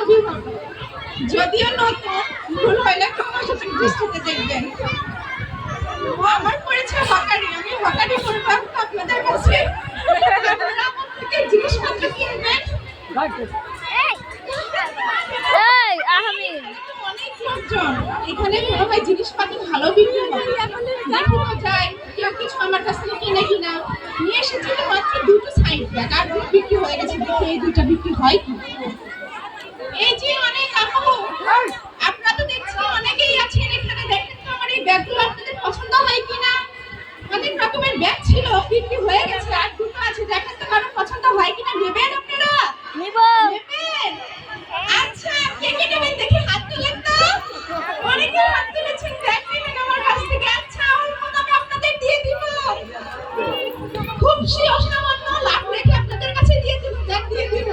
অভিভাবক। যদিও নতুন, ভুল হলে ক্ষমা সূচক দৃষ্টিতে দেখবেন। আমার পরিচয় হকারি, আমি হকারি করবো আপনাদের কাছে। আপনারা আমার থেকে জিনিসপত্র কিনবেন। অনেক লোকজন এখানে মনে হয় জিনিসপাতি ভালো বিক্রি হয়। দেখি তো যায় কেউ কিছু আমার কাছ থেকে কিনে কিনা নিয়ে এসেছি তো মাত্র দুটো সাইড ব্যাগ, আর বিক্রি হয়ে গেছে। দেখি এই দুটো বিক্রি হয় কি। এই যে অনেক আপু, আপনারা তো দেখছি অনেকেই আছেন এখানে, দেখেন তো আমার এই ব্যাগগুলো আপনাদের পছন্দ হয় কিনা। অনেক রকমের ব্যাগ ছিল, বিক্রি হয়ে গেছে, আর দুটো আছে, দেখেন তো কারো পছন্দ হয় কিনা। নেবেন আপনারা? নেবেন? আচ্ছা, কে কে নেবেন দেখি হাত তুলেন তো। অনেকে হাত তুলেছেন, ব্যাগ নেবেন আমার কাছ থেকে। আচ্ছা, অল্প দামে আপনাদের দিয়ে দিব, খুব অসামান্য লাভ রেখে আপনাদের কাছে দিয়ে দিব, ব্যাগ দিয়ে দিব।